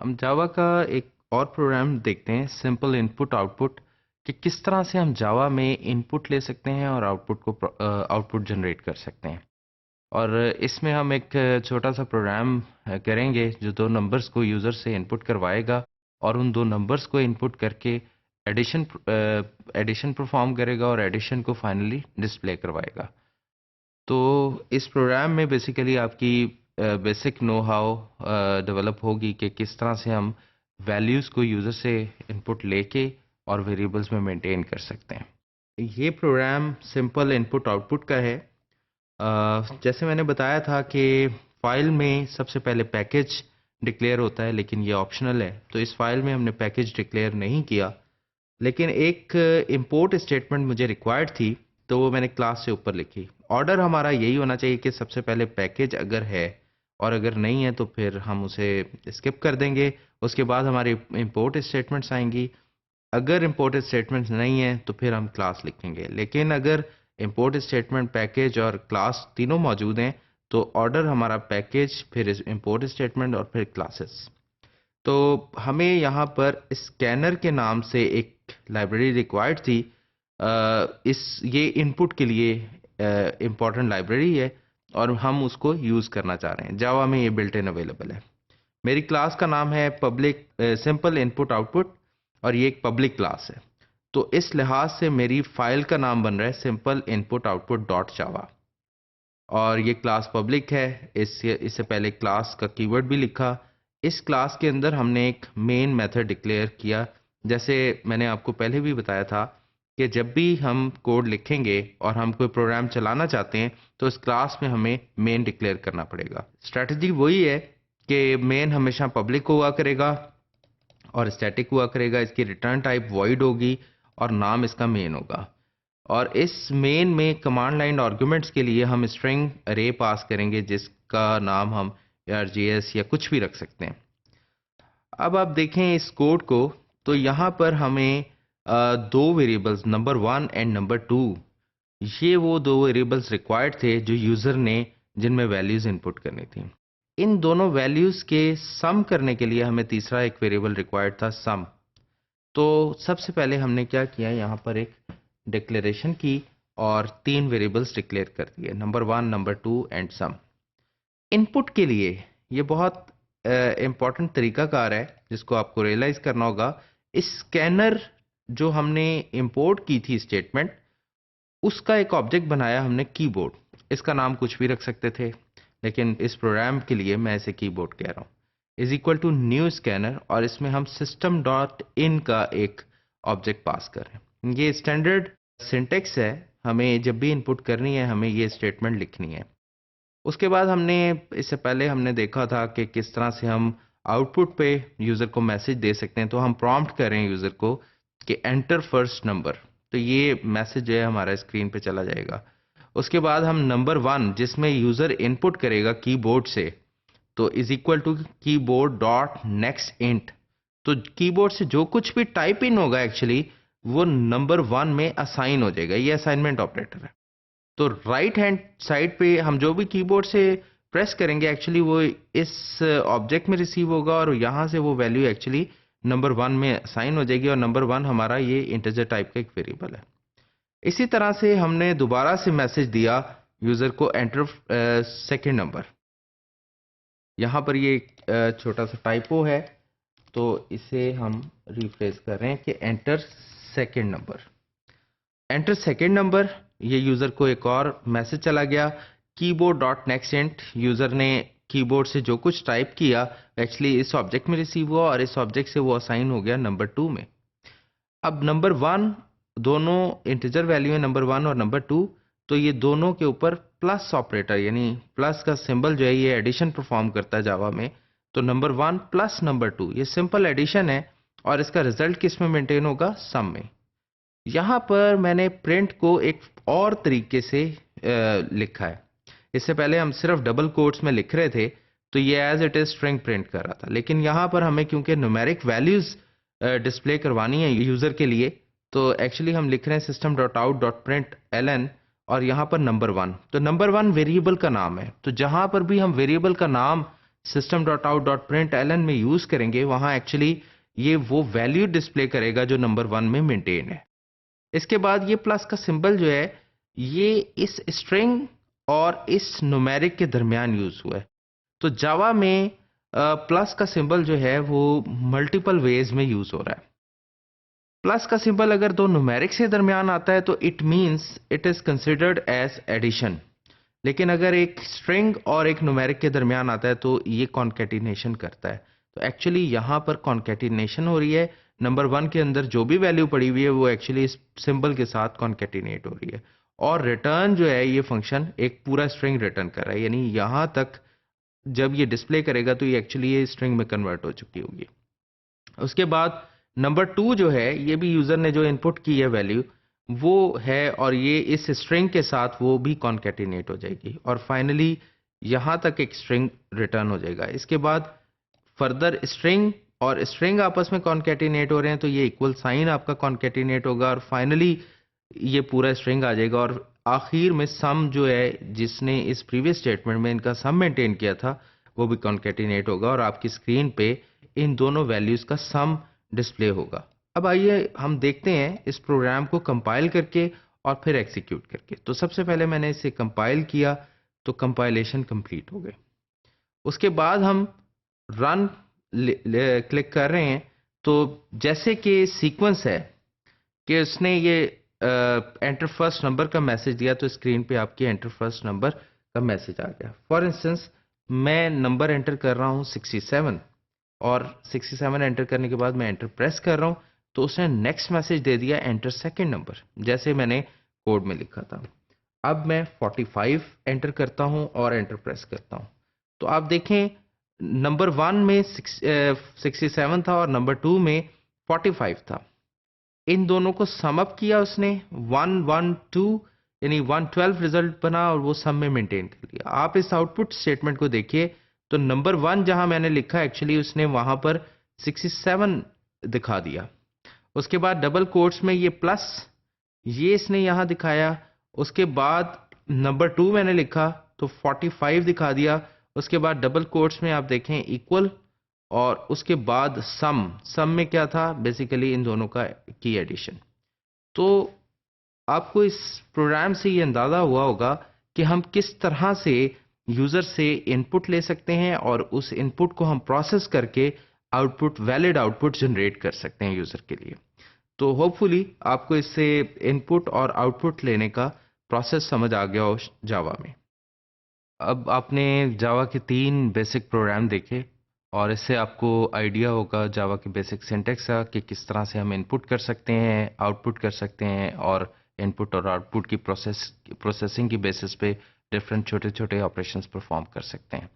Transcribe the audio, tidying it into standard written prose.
हम जावा का एक और प्रोग्राम देखते हैं, सिंपल इनपुट आउटपुट, कि किस तरह से हम जावा में इनपुट ले सकते हैं और आउटपुट जनरेट कर सकते हैं। और इसमें हम एक छोटा सा प्रोग्राम करेंगे जो दो नंबर्स को यूज़र से इनपुट करवाएगा और उन दो नंबर्स को इनपुट करके एडिशन एडिशन परफॉर्म करेगा और एडिशन को फाइनली डिस्प्ले करवाएगा। तो इस प्रोग्राम में बेसिकली आपकी बेसिक नो हाउ डेवलप होगी कि किस तरह से हम वैल्यूज़ को यूज़र से इनपुट लेके और वेरिएबल्स में मेंटेन कर सकते हैं। ये प्रोग्राम सिंपल इनपुट आउटपुट का है। जैसे मैंने बताया था कि फाइल में सबसे पहले पैकेज डिक्लेयर होता है, लेकिन ये ऑप्शनल है, तो इस फाइल में हमने पैकेज डिक्लेयर नहीं किया। लेकिन एक इंपोर्ट स्टेटमेंट मुझे रिक्वायर्ड थी, तो वो मैंने क्लास से ऊपर लिखी। ऑर्डर हमारा यही होना चाहिए कि सबसे पहले पैकेज अगर है और अगर नहीं है तो फिर हम उसे स्किप कर देंगे। उसके बाद हमारी इंपोर्ट स्टेटमेंट्स आएंगी। अगर इंपोर्ट स्टेटमेंट्स नहीं है तो फिर हम क्लास लिखेंगे। लेकिन अगर इंपोर्ट स्टेटमेंट, पैकेज और क्लास तीनों मौजूद हैं तो ऑर्डर हमारा पैकेज, फिर इंपोर्ट स्टेटमेंट और फिर क्लासेस। तो हमें यहाँ पर स्कैनर के नाम से एक लाइब्रेरी रिक्वायर्ड थी। ये इनपुट के लिए इम्पोर्टेंट लाइब्रेरी है और हम उसको यूज़ करना चाह रहे हैं। जावा में ये बिल्ट इन अवेलेबल है। मेरी क्लास का नाम है पब्लिक सिंपल इनपुट आउटपुट और ये एक पब्लिक क्लास है। तो इस लिहाज से मेरी फाइल का नाम बन रहा है सिंपल इनपुट आउटपुट डॉट जावा और ये क्लास पब्लिक है। इससे पहले क्लास का कीवर्ड भी लिखा। इस क्लास के अंदर हमने एक मेन मेथड डिक्लेयर किया। जैसे मैंने आपको पहले भी बताया था कि जब भी हम कोड लिखेंगे और हम कोई प्रोग्राम चलाना चाहते हैं तो इस क्लास में हमें मेन डिक्लेयर करना पड़ेगा। स्ट्रैटेजी वही है कि मेन हमेशा पब्लिक हुआ करेगा और स्टैटिक हुआ करेगा। इसकी रिटर्न टाइप वॉइड होगी और नाम इसका मेन होगा। और इस मेन में कमांड लाइन आर्गुमेंट्स के लिए हम स्ट्रिंग अरे पास करेंगे जिसका नाम हम args या कुछ भी रख सकते हैं। अब आप देखें इस कोड को, तो यहाँ पर हमें दो वेरिएबल्स नंबर 1 एंड नंबर 2, ये वो दो वेरिएबल्स रिक्वायर्ड थे जो यूज़र ने जिनमें वैल्यूज़ इनपुट करनी थी। इन दोनों वैल्यूज़ के सम करने के लिए हमें तीसरा एक वेरिएबल रिक्वायर्ड था, सम। तो सबसे पहले हमने क्या किया, यहाँ पर एक डिक्लेरेशन की और तीन वेरिएबल्स डिक्लेयर कर दिए, number 1, number 2 and sum. Input के लिए ये बहुत इम्पॉर्टेंट तरीकाकार है जिसको आपको रियलाइज करना होगा। इस स्कैनर जो हमने इंपोर्ट की थी स्टेटमेंट, उसका एक ऑब्जेक्ट बनाया हमने कीबोर्ड। इसका नाम कुछ भी रख सकते थे, लेकिन इस प्रोग्राम के लिए मैं इसे कीबोर्ड कह रहा हूँ। Is equal to new scanner और इसमें हम सिस्टम डॉट इन का एक ऑब्जेक्ट पास कर रहे हैं। ये स्टैंडर्ड सिंटेक्स है, हमें जब भी इनपुट करनी है हमें ये स्टेटमेंट लिखनी है। उसके बाद इससे पहले हमने देखा था कि किस तरह से हम आउटपुट पे यूज़र को मैसेज दे सकते हैं। तो हम प्रॉम्प्ट करें यूज़र को कि एंटर फर्स्ट नंबर, तो ये मैसेज जो है हमारा स्क्रीन पे चला जाएगा। उसके बाद हम नंबर 1 जिसमें यूज़र इनपुट करेगा कीबोर्ड से, तो is equal to keyboard dot next int. तो कीबोर्ड से जो कुछ भी टाइप इन होगा एक्चुअली वो नंबर 1 में असाइन हो जाएगा। ये असाइनमेंट ऑपरेटर है। तो राइट हैंड साइड पे हम जो भी कीबोर्ड से प्रेस करेंगे एक्चुअली वो इस ऑब्जेक्ट में रिसीव होगा और यहाँ से वो वैल्यू एक्चुअली नंबर 1 में असाइन हो जाएगी और नंबर 1 हमारा ये इंटीजर टाइप का एक वेरिएबल है। इसी तरह से हमने दोबारा से मैसेज दिया यूजर को, एंटर सेकेंड नंबर। यहाँ पर ये छोटा सा टाइपो है तो इसे हम रिप्लेस कर रहे हैं कि enter second number. Enter second number, ये यूज़र को एक और मैसेज चला गया keyboard dot next int. User ने कीबोर्ड से जो कुछ टाइप किया एक्चुअली इस ऑब्जेक्ट में रिसीव हुआ और इस ऑब्जेक्ट से वो असाइन हो गया नंबर 2 में। अब नंबर 1 दोनों इंटीजर वैल्यू है, नंबर 1 और नंबर 2, तो ये दोनों के ऊपर प्लस ऑपरेटर यानी प्लस का सिंबल जो है ये एडिशन परफॉर्म करता है जावा में। तो नंबर 1 प्लस नंबर 2 ये सिंपल एडिशन है और इसका रिजल्ट किस में मेंटेन होगा, सम में। यहाँ पर मैंने प्रिंट को एक और तरीके से लिखा है। इससे पहले हम सिर्फ डबल कोट्स में लिख रहे थे तो ये as it is string print कर रहा था, लेकिन यहाँ पर हमें क्योंकि न्यूमेरिक वैल्यूज डिस्प्ले करवानी है यूजर के लिए, तो एक्चुअली हम लिख रहे हैं system dot out dot println और यहाँ पर नंबर 1। तो नंबर 1 वेरिएबल का नाम है, तो जहाँ पर भी हम वेरिएबल का नाम system.out.println में यूज करेंगे, वहां एक्चुअली ये वो वैल्यू डिस्प्ले करेगा जो नंबर 1 में मेंटेन है। इसके बाद ये प्लस का सिंबल जो है ये इस स्ट्रिंग और इस न्यूमेरिक के दरमियान यूज हुआ है। तो जावा में प्लस का सिंबल जो है वो मल्टीपल वेज में यूज हो रहा है। प्लस का सिंबल अगर दो न्यूमेरिक से दरमियान आता है तो it means it is considered as addition, लेकिन अगर एक स्ट्रिंग और एक न्यूमेरिक के दरमियान आता है तो ये कॉन्केटिनेशन करता है। तो एक्चुअली यहाँ पर कॉन्केटिनेशन हो रही है, नंबर 1 के अंदर जो भी वैल्यू पड़ी हुई है वो एक्चुअली इस सिंबल के साथ कॉन्केटिनेट हो रही है, और रिटर्न जो है ये फंक्शन एक पूरा स्ट्रिंग रिटर्न कर रहा है, यानी यहाँ तक जब ये डिस्प्ले करेगा तो ये एक्चुअली ये स्ट्रिंग में कन्वर्ट हो चुकी होगी। उसके बाद नंबर 2 जो है ये भी यूजर ने जो इनपुट की है वैल्यू वो है, और ये इस स्ट्रिंग के साथ वो भी कॉन्केटिनेट हो जाएगी, और फाइनली यहां तक एक स्ट्रिंग रिटर्न हो जाएगा। इसके बाद फर्दर स्ट्रिंग और स्ट्रिंग आपस में कॉन्केटिनेट हो रहे हैं तो ये इक्वल साइन आपका कॉन्केटिनेट होगा, और फाइनली ये पूरा स्ट्रिंग आ जाएगा, और आखिर में सम जो है जिसने इस प्रीवियस स्टेटमेंट में इनका सम मेंटेन किया था वो भी कॉन्केटिनेट होगा, और आपकी स्क्रीन पे इन दोनों वैल्यूज का सम डिस्प्ले होगा। अब आइए हम देखते हैं इस प्रोग्राम को कंपाइल करके और फिर एग्जीक्यूट करके। तो सबसे पहले मैंने इसे कंपाइल किया तो कंपाइलेशन कंप्लीट हो गई। उसके बाद हम रन क्लिक कर रहे हैं, तो जैसे कि सीक्वेंस है कि उसने ये एंटर फर्स्ट नंबर का मैसेज दिया तो स्क्रीन पे आपकी एंटर फर्स्ट नंबर का मैसेज आ गया। फॉर इंस्टेंस मैं नंबर एंटर कर रहा हूँ 67, और 67 एंटर करने के बाद मैं एंटर प्रेस कर रहा हूँ तो उसने नेक्स्ट मैसेज दे दिया एंटर सेकंड नंबर, जैसे मैंने कोड में लिखा था। अब मैं 45 एंटर करता हूँ और एंटर प्रेस करता हूँ, तो आप देखें नंबर 1 में 67 था और नंबर 2 में 45 था। इन दोनों को सम अप किया उसने 112, यानी 112 रिजल्ट बना, और वो सम में मेंटेन कर लिया। आप इस आउटपुट स्टेटमेंट को देखिए तो नंबर 1 जहां मैंने लिखा एक्चुअली उसने वहां पर 67 दिखा दिया। उसके बाद डबल कोट्स में ये प्लस ये इसने यहां दिखाया। उसके बाद नंबर 2 मैंने लिखा तो 45 दिखा दिया। उसके बाद डबल कोट्स में आप देखें इक्वल, और उसके बाद सम में क्या था, बेसिकली इन दोनों का की एडिशन। तो आपको इस प्रोग्राम से ये अंदाजा हुआ होगा कि हम किस तरह से यूजर से इनपुट ले सकते हैं और उस इनपुट को हम प्रोसेस करके आउटपुट वैलिड आउटपुट जनरेट कर सकते हैं यूजर के लिए। तो होपफुली आपको इससे इनपुट और आउटपुट लेने का प्रोसेस समझ आ गया हो जावा में। अब आपने जावा के 3 बेसिक प्रोग्राम देखे, और इससे आपको आइडिया होगा जावा के बेसिक सिंटैक्स का कि किस तरह से हम इनपुट कर सकते हैं, आउटपुट कर सकते हैं, और इनपुट और आउटपुट की प्रोसेसिंग की बेसिस पे डिफरेंट छोटे छोटे ऑपरेशंस परफॉर्म कर सकते हैं।